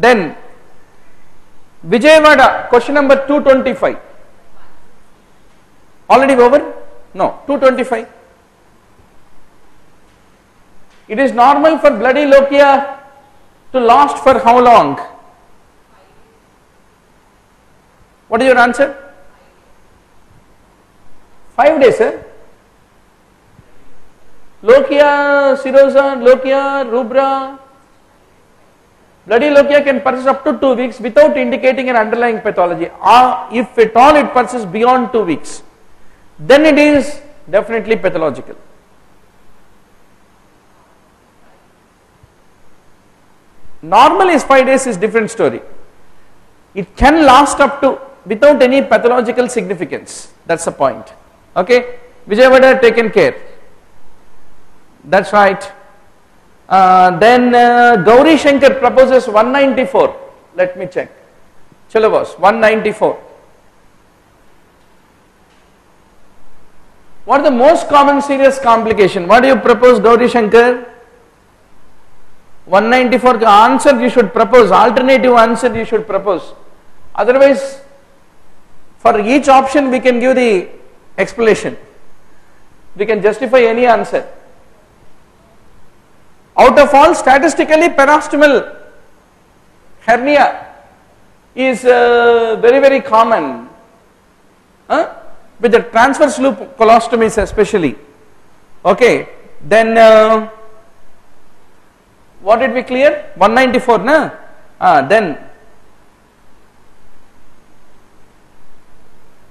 Then Vijayawada, question number 225. Already over? No, 225. It is normal for bloody lochia to last for how long? What is your answer? 5 days, sir. Lochia, serosa, lochia, rubra. Bloody lochia can persist up to 2 weeks without indicating an underlying pathology. If at all it persists beyond 2 weeks, then it is definitely pathological. Normal is 5 days is different story. It can last up to without any pathological significance. That's the point. Okay, Vijayawada taken care. That's right. Then Gauri Shankar proposes 194. Let me check. Chalo boss, 194. What are the most common serious complication? What do you propose, Gauri Shankar? 194 answer you should propose, alternative answer you should propose. Otherwise, for each option we can give the explanation. We can justify any answer. Out of all, statistically perostomal hernia is very common, with the transverse loop colostomies especially. Okay, then what did we clear? 194, na? Then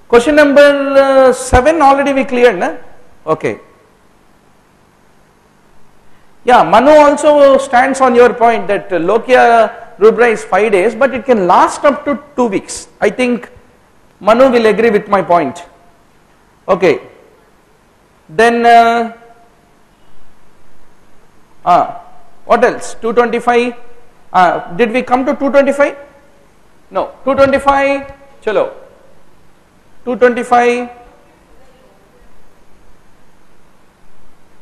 question number 7 already we cleared, na? Okay. Yeah, Manu also stands on your point that lochia rubra is 5 days, but it can last up to 2 weeks. I think Manu will agree with my point. Okay. Then what else? 225. Did we come to 225? No. 225. Chalo. 225.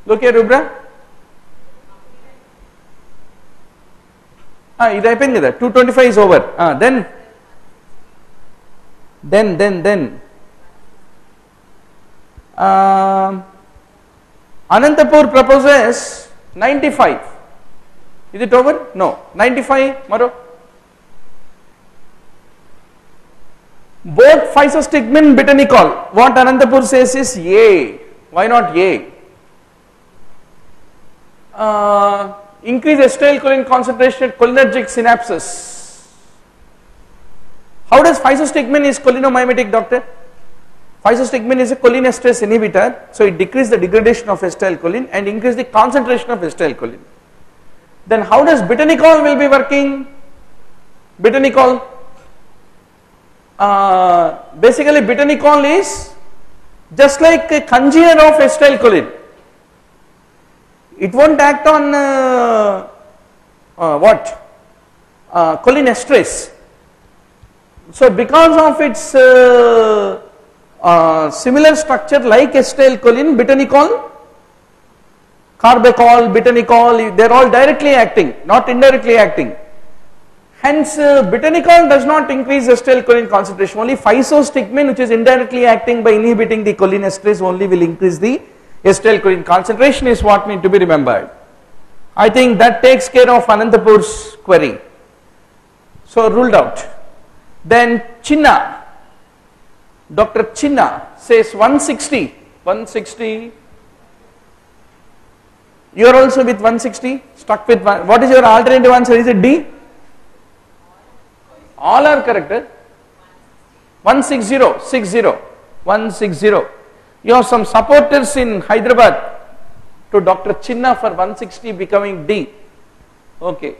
Lochia rubra. ఇది అయిపోయింది కదా, 225 is over. Then Anantapur proposes 95. Is it over? No. 95 maro. Both physostigmine betanicol. What Anantapur says is A. Why not A? Increase acetylcholine concentration at cholinergic synapses. How does physostigmine is cholinomimetic, doctor? Physostigmine is a cholinesterase inhibitor, so it decreases the degradation of acetylcholine and increase the concentration of acetylcholine. Then how does betanicol will be working? Betanicol, basically betanicol is just like a congener of acetylcholine. It won't act on cholinesterase. So because of its similar structure like acetylcholine, betanicol, carbachol, betanicol, they are all directly acting, not indirectly acting. Hence betanicol does not increase acetylcholine concentration, only physostigmine, which is indirectly acting by inhibiting the cholinesterase, only will increase the acetylcholine concentration, is what need to be remembered. I think that takes care of Anantapur's query. So ruled out. Then Chinna, Dr. Chinna says 160. 160. You are also with 160, stuck with one. What is your alternative answer? Is it D? All are correct. 160, 160. You have some supporters in Hyderabad to Dr. Chinna for 160 becoming D. Okay.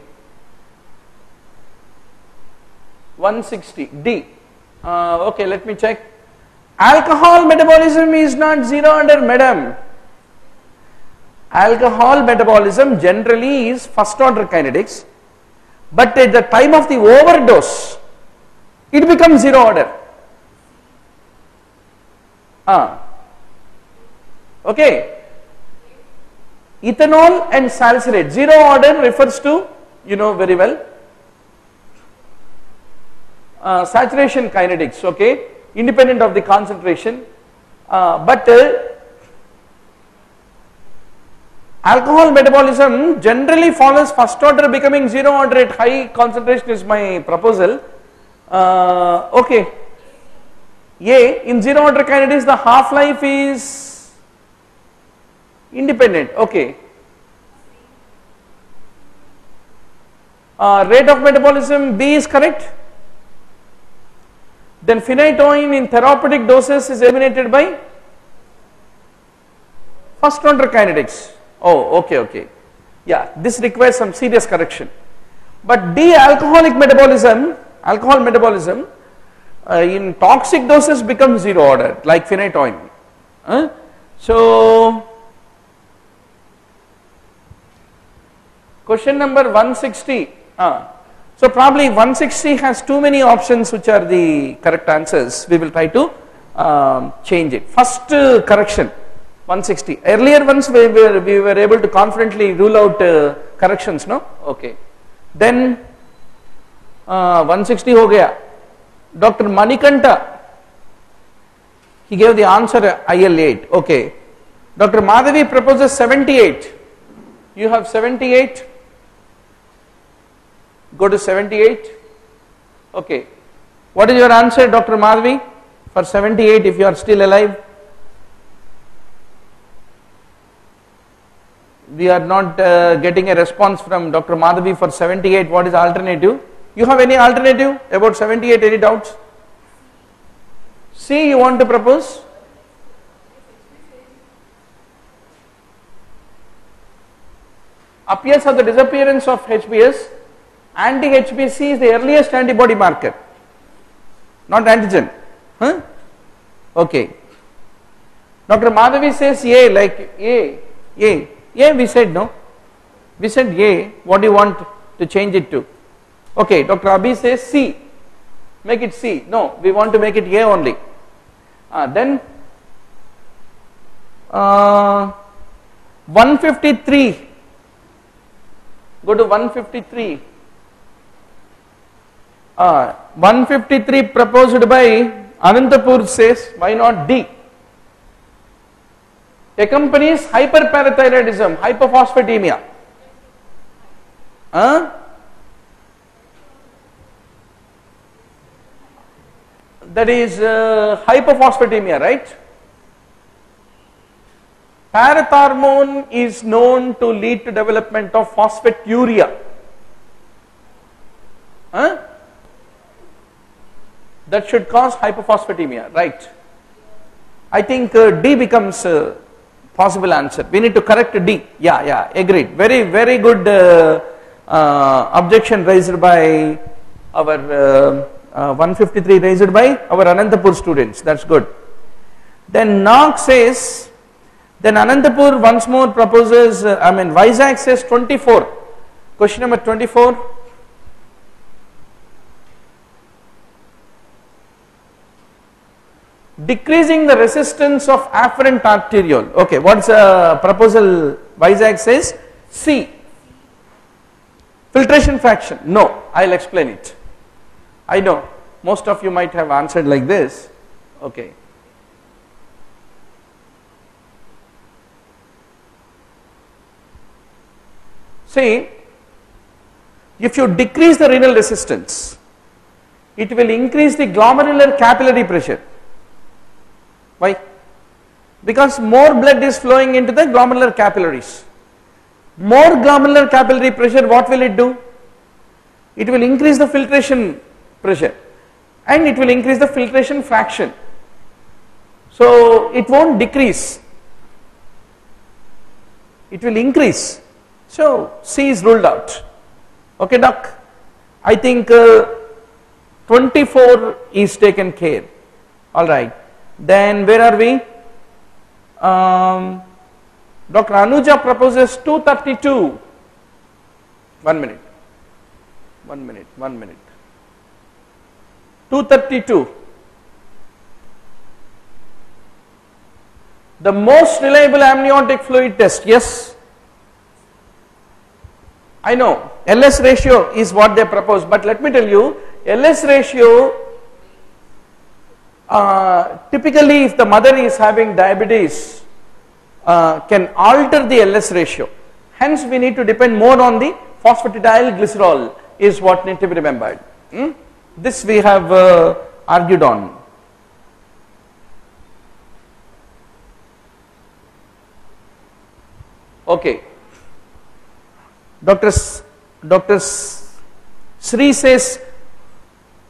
160 D. Okay, let me check. Alcohol metabolism is not zero order, madam. Alcohol metabolism generally is first order kinetics, but at the time of the overdose, it becomes zero order. Okay. Ethanol and salicylate, zero order refers to, you know very well, saturation kinetics, okay, independent of the concentration, but alcohol metabolism generally follows first order becoming zero order at high concentration is my proposal. Okay, in zero order kinetics the half life is independent, okay. Rate of metabolism B is correct. Then phenytoin in therapeutic doses is eliminated by first order kinetics. Oh, okay. Yeah, this requires some serious correction. But D, alcohol metabolism in toxic doses becomes zero order like phenytoin. So question number 160. So probably 160 has too many options which are the correct answers. We will try to change it. First correction 160. Earlier ones we were able to confidently rule out corrections, no? Okay. Then 160 ho gaya. Dr. Manikanta, he gave the answer IL8. Okay. Dr. Madhavi proposes 78. You have 78. Go to 78. Okay. What is your answer, Dr. Madhavi, for 78 if you are still alive? We are not getting a response from Dr. Madhavi for 78. What is alternative? You have any alternative about 78? Any doubts? C you want to propose? Appears of the disappearance of HBS. Anti-HBC is the earliest antibody marker, not antigen. Okay. Dr. Madhavi says A, like A, we said no. We said A, what do you want to change it to? Okay, Dr. Abhi says C, make it C. No, we want to make it A only. Then 153, go to 153. 153 proposed by Anantapur says, why not D? Accompanies hyperparathyroidism, hypophosphatemia. That is hypophosphatemia, right? Parathormone is known to lead to development of phosphaturia. That should cause hypophosphatemia, right? I think D becomes a possible answer. We need to correct D. Yeah, agreed. Very good objection raised by our 153 raised by our Anantapur students. That's good. Then Knox says, then Anantapur once more proposes, Vizag says 24. Question number 24. Decreasing the resistance of afferent arteriole. Okay, what's the proposal? Vizag says C. Filtration fraction. No, I'll explain it. I know most of you might have answered like this. Okay. See, if you decrease the renal resistance, it will increase the glomerular capillary pressure. Why? Because more blood is flowing into the glomerular capillaries. More glomerular capillary pressure, what will it do? It will increase the filtration pressure and it will increase the filtration fraction. So it won't decrease, it will increase. So C is ruled out. Okay, doc, I think 24 is taken care. Alright. Then where are we? Dr. Anuja proposes 232. 1 minute. 232. The most reliable amniotic fluid test. Yes, I know LS ratio is what they propose, but let me tell you, LS ratio, typically if the mother is having diabetes, can alter the LS ratio. Hence we need to depend more on the phosphatidylglycerol is what need to be remembered. This we have argued on. Okay. Dr. Sri says,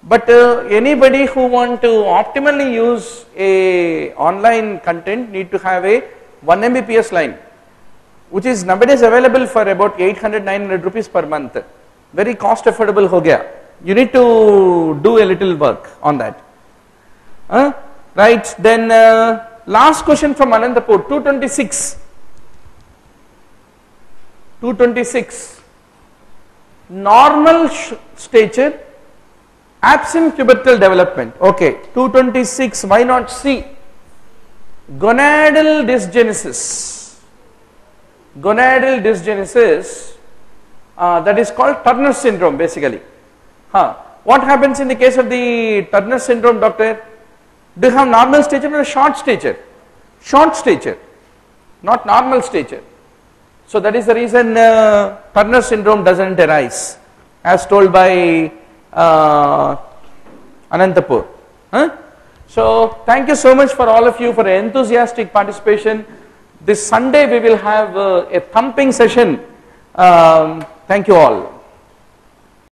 but anybody who want to optimally use a online content need to have a 1 Mbps line, which is nowadays available for about 800-900 rupees per month. Very cost affordable ho gaya. You need to do a little work on that. Right, then last question from Anantapur, 226. 226. Normal stature, absent pubertal development. Okay, 226, why not C? Gonadal dysgenesis. Gonadal dysgenesis, that is called Turner syndrome basically. What happens in the case of the Turner syndrome, doctor? Do you have normal stature or short stature? Short stature, not normal stature. So that is the reason Turner syndrome doesn't arise, as told by Anantapur. So thank you so much for all of you for enthusiastic participation. This Sunday we will have a thumping session. Thank you all.